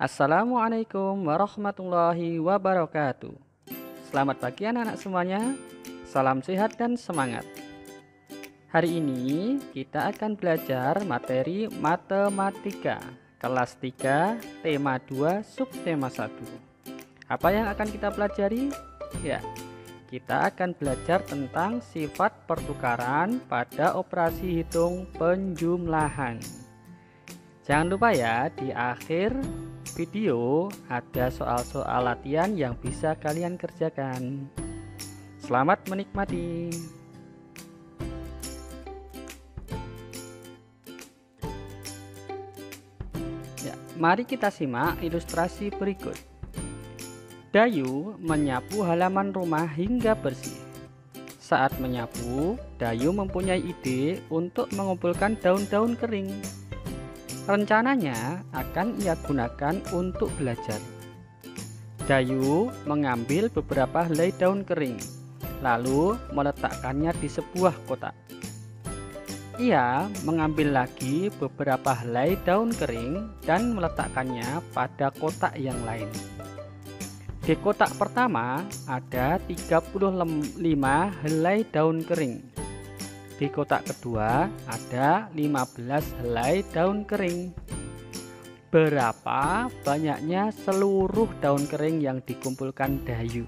Assalamualaikum warahmatullahi wabarakatuh. Selamat pagi anak-anak semuanya. Salam sehat dan semangat. Hari ini kita akan belajar materi matematika kelas 3 tema 2 subtema 1. Apa yang akan kita pelajari? Ya, kita akan belajar tentang sifat pertukaran pada operasi hitung penjumlahan. Jangan lupa ya, di akhir video ada soal-soal latihan yang bisa kalian kerjakan. Selamat menikmati. Ya, mari kita simak ilustrasi berikut. Dayu menyapu halaman rumah hingga bersih. Saat menyapu, Dayu mempunyai ide untuk mengumpulkan daun-daun kering. Rencananya akan ia gunakan untuk belajar. Dayu mengambil beberapa helai daun kering, lalu meletakkannya di sebuah kotak. Ia mengambil lagi beberapa helai daun kering dan meletakkannya pada kotak yang lain. Di kotak pertama ada 35 helai daun kering. Di kotak kedua ada 15 helai daun kering. Berapa banyaknya seluruh daun kering yang dikumpulkan Dayu?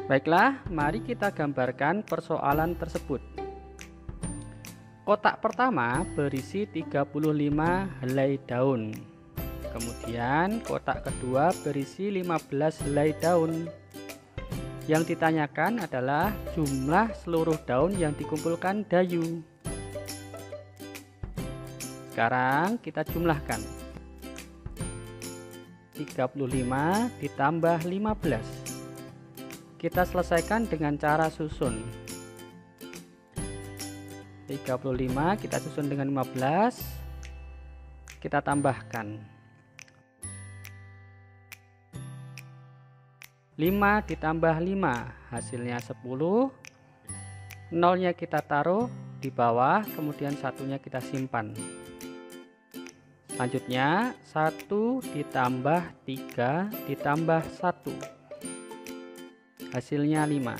Baiklah, mari kita gambarkan persoalan tersebut. Kotak pertama berisi 35 helai daun. Kemudian kotak kedua berisi 15 helai daun. Yang ditanyakan adalah jumlah seluruh daun yang dikumpulkan Dayu. Sekarang kita jumlahkan. 35 ditambah 15. Kita selesaikan dengan cara susun. 35 kita susun dengan 15. Kita tambahkan. 5 ditambah 5 hasilnya 10. Nolnya kita taruh di bawah, kemudian satunya kita simpan. Selanjutnya 1 ditambah 3 ditambah 1 hasilnya 5.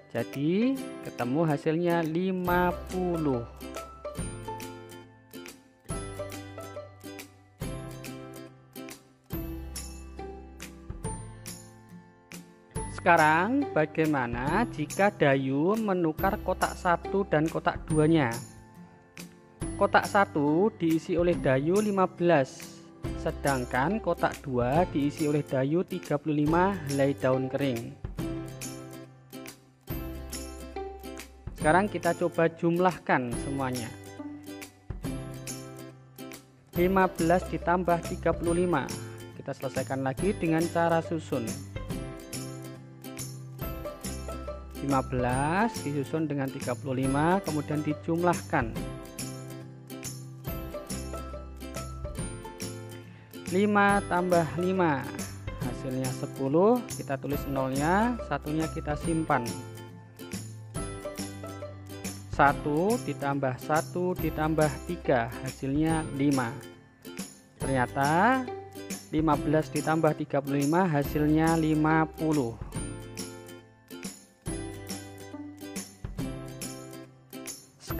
Jadi ketemu hasilnya 50. Sekarang bagaimana jika Dayu menukar kotak 1 dan kotak 2-nya? Kotak 1 diisi oleh Dayu 15, sedangkan kotak 2 diisi oleh Dayu 35 helai daun kering. Sekarang kita coba jumlahkan semuanya. 15 ditambah 35. Kita selesaikan lagi dengan cara susun. 15 disusun dengan 35, kemudian dijumlahkan. 5 tambah 5 hasilnya 10. Kita tulis nolnya, satunya kita simpan. 1 ditambah 1 ditambah 3 hasilnya 5. Ternyata 15 ditambah 35 hasilnya 50.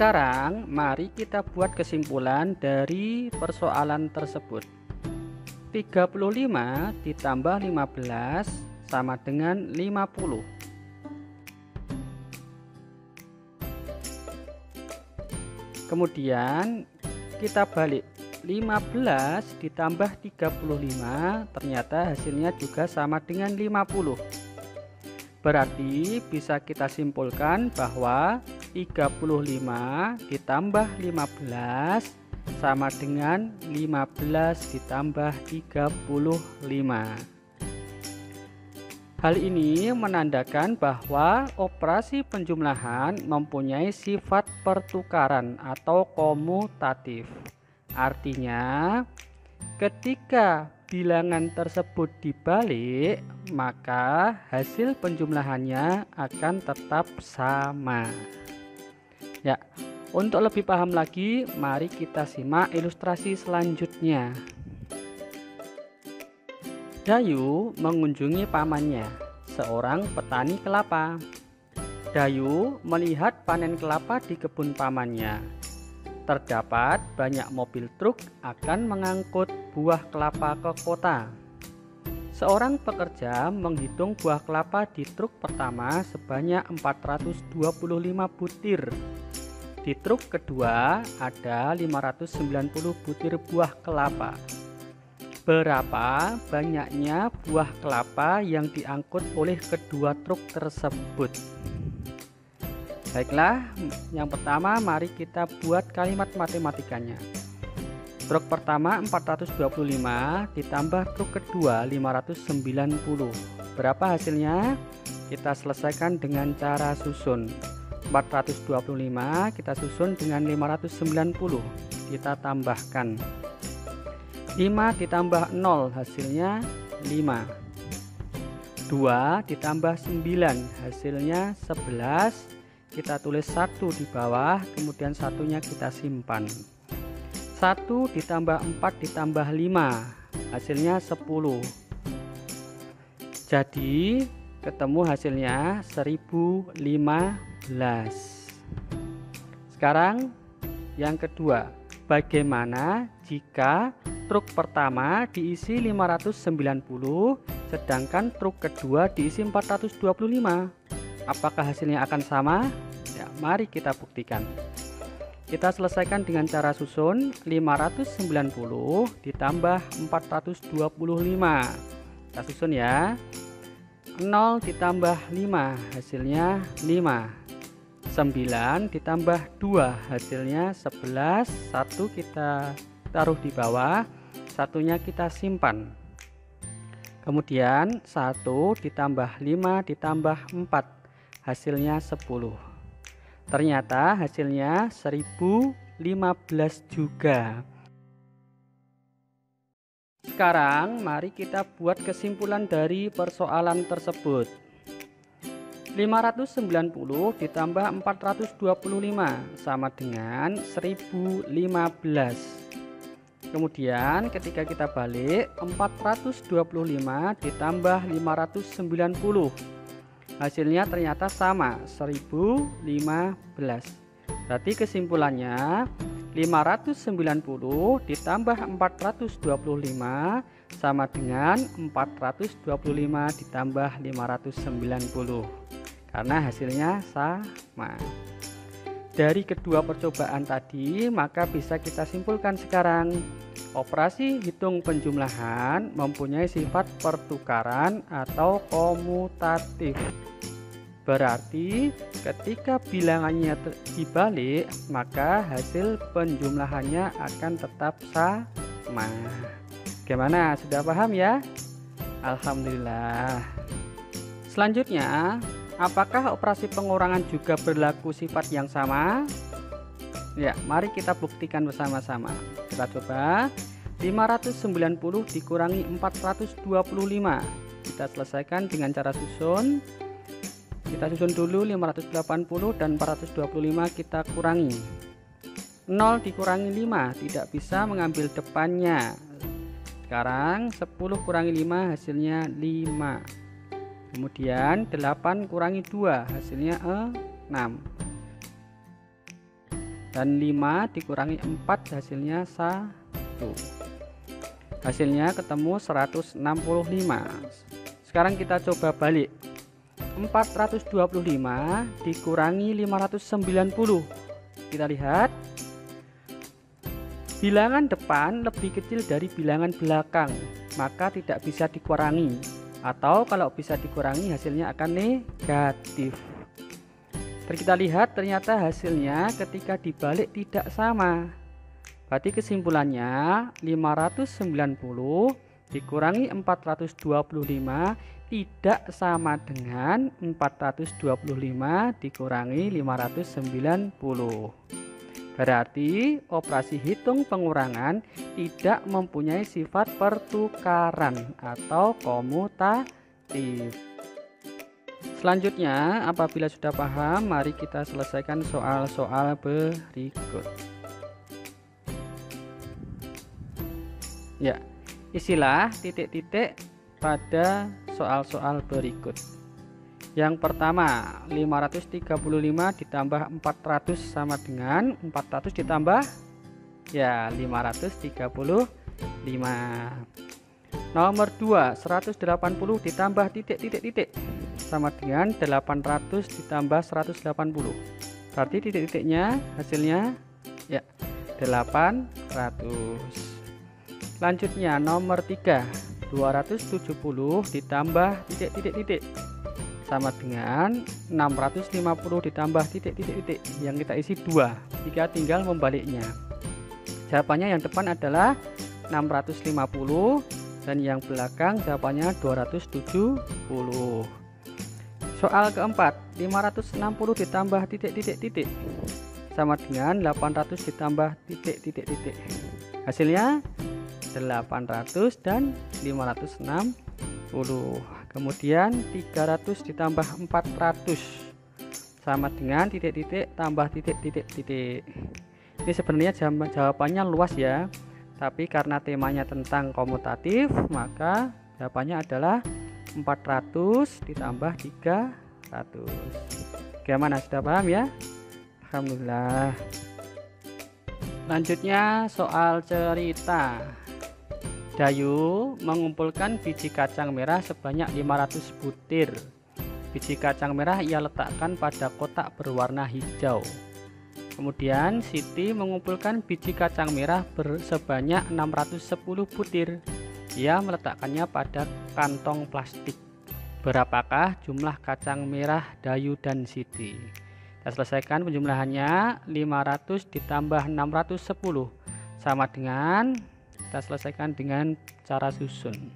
Sekarang mari kita buat kesimpulan dari persoalan tersebut. 35 ditambah 15 sama dengan 50. Kemudian kita balik, 15 ditambah 35 ternyata hasilnya juga sama dengan 50. Berarti bisa kita simpulkan bahwa 35 ditambah 15 sama dengan 15 ditambah 35. Hal ini menandakan bahwa operasi penjumlahan mempunyai sifat pertukaran atau komutatif. Artinya, ketika bilangan tersebut dibalik, maka hasil penjumlahannya akan tetap sama. Ya, Untuk lebih paham lagi, mari kita simak ilustrasi selanjutnya. Dayu mengunjungi pamannya, seorang petani kelapa. Dayu melihat panen kelapa di kebun pamannya. Terdapat banyak mobil truk akan mengangkut buah kelapa ke kota. Seorang pekerja menghitung buah kelapa di truk pertama sebanyak 425 butir. Di truk kedua ada 590 butir buah kelapa. Berapa banyaknya buah kelapa yang diangkut oleh kedua truk tersebut? Baiklah, yang pertama mari kita buat kalimat matematikanya. Truk pertama 425 ditambah truk kedua 590. Berapa hasilnya? Kita selesaikan dengan cara susun. 425 kita susun dengan 590, kita tambahkan 5 ditambah 0 hasilnya 5, 2 ditambah 9 hasilnya 11, kita tulis 1 di bawah, kemudian satunya kita simpan. 1 ditambah 4 ditambah 5 hasilnya 10, jadi ketemu hasilnya 1015. Sekarang yang kedua, bagaimana jika truk pertama diisi 590 sedangkan truk kedua diisi 425? Apakah hasilnya akan sama? Ya, mari kita buktikan. Kita selesaikan dengan cara susun. 590 ditambah 425. Kita susun ya. 0 ditambah 5 hasilnya 5. 9 ditambah 2 hasilnya 11. 1 kita taruh di bawah, satunya kita simpan. Kemudian 1 ditambah 5 ditambah 4 hasilnya 10. Ternyata hasilnya 1015 juga. Sekarang mari kita buat kesimpulan dari persoalan tersebut. 590 ditambah 425 sama dengan 1015. Kemudian ketika kita balik, 425 ditambah 590 hasilnya ternyata sama, 1015. Berarti kesimpulannya 590 ditambah 425 sama dengan 425 ditambah 590, karena hasilnya sama. Dari kedua percobaan tadi, maka bisa kita simpulkan sekarang, operasi hitung penjumlahan mempunyai sifat pertukaran atau komutatif. Berarti ketika bilangannya dibalik, maka hasil penjumlahannya akan tetap sama. Gimana? Sudah paham ya? Alhamdulillah. Selanjutnya, apakah operasi pengurangan juga berlaku sifat yang sama? Ya, mari kita buktikan bersama-sama. Kita coba. 590 dikurangi 425. Kita selesaikan dengan cara susun. Kita susun dulu 580 dan 425 kita kurangi. 0 dikurangi 5, tidak bisa mengambil depannya. Sekarang 10 kurangi 5 hasilnya 5. Kemudian 8 kurangi 2 hasilnya 6. Dan 5 dikurangi 4 hasilnya 1. Hasilnya ketemu 165. Sekarang kita coba balik. 425 dikurangi 590. Kita lihat. Bilangan depan lebih kecil dari bilangan belakang, maka tidak bisa dikurangi. Atau kalau bisa dikurangi hasilnya akan negatif. Kita lihat ternyata hasilnya ketika dibalik tidak sama. Berarti kesimpulannya 590 dikurangi 425 tidak sama dengan 425 dikurangi 590. Berarti operasi hitung pengurangan tidak mempunyai sifat pertukaran atau komutatif. Selanjutnya, apabila sudah paham, mari kita selesaikan soal-soal berikut. Ya, isilah titik-titik pada soal-soal berikut. Yang pertama, 535 ditambah 400 sama dengan 400 ditambah ya 535. Nomor 2, 180 ditambah titik-titik sama dengan 800 ditambah 180. Berarti titik-titiknya hasilnya ya 800. Selanjutnya nomor 3, 270 ditambah titik-titik sama dengan 650 ditambah titik-titik yang kita isi 2. Jika tinggal membaliknya. Jawabannya yang depan adalah 650 dan yang belakang jawabannya 270. Soal keempat, 560 ditambah titik-titik sama dengan 800 ditambah titik-titik. Hasilnya 800 dan 560. Kemudian 300 ditambah 400 sama dengan titik-titik tambah titik-titik. Ini sebenarnya jawabannya luas ya, tapi karena temanya tentang komutatif, maka jawabannya adalah 400 ditambah 300. Bagaimana, sudah paham ya? Alhamdulillah. Lanjutnya soal cerita. Dayu mengumpulkan biji kacang merah sebanyak 500 butir. Biji kacang merah ia letakkan pada kotak berwarna hijau. Kemudian Siti mengumpulkan biji kacang merah sebanyak 610 butir. Ia meletakkannya pada kantong plastik. Berapakah jumlah kacang merah Dayu dan Siti? Kita selesaikan penjumlahannya. 500 ditambah 610 sama dengan, kita selesaikan dengan cara susun.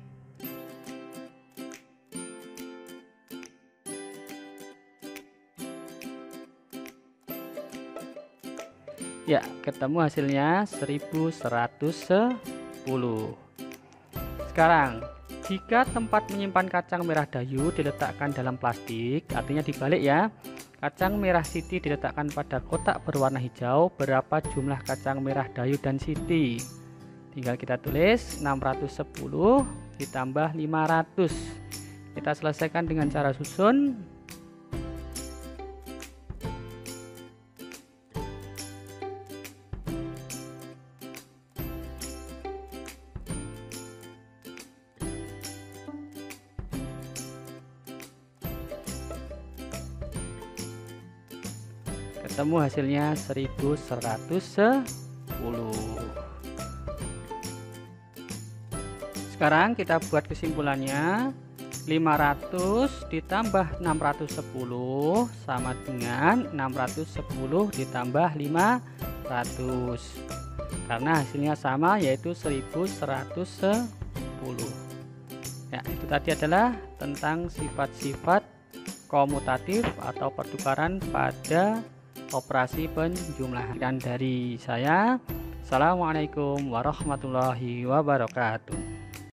Ya, ketemu hasilnya 1110. Sekarang, jika tempat menyimpan kacang merah Dayu diletakkan dalam plastik, artinya dibalik ya. Kacang merah Siti diletakkan pada kotak berwarna hijau, berapa jumlah kacang merah Dayu dan Siti? Tinggal kita tulis 610 ditambah 500. Kita selesaikan dengan cara susun. Ketemu hasilnya 1110. Sekarang kita buat kesimpulannya. 500 ditambah 610 sama dengan 610 ditambah 500. Karena hasilnya sama, yaitu 1110. Ya, itu tadi adalah tentang sifat-sifat komutatif atau pertukaran pada operasi penjumlahan. Dan dari saya, assalamualaikum warahmatullahi wabarakatuh.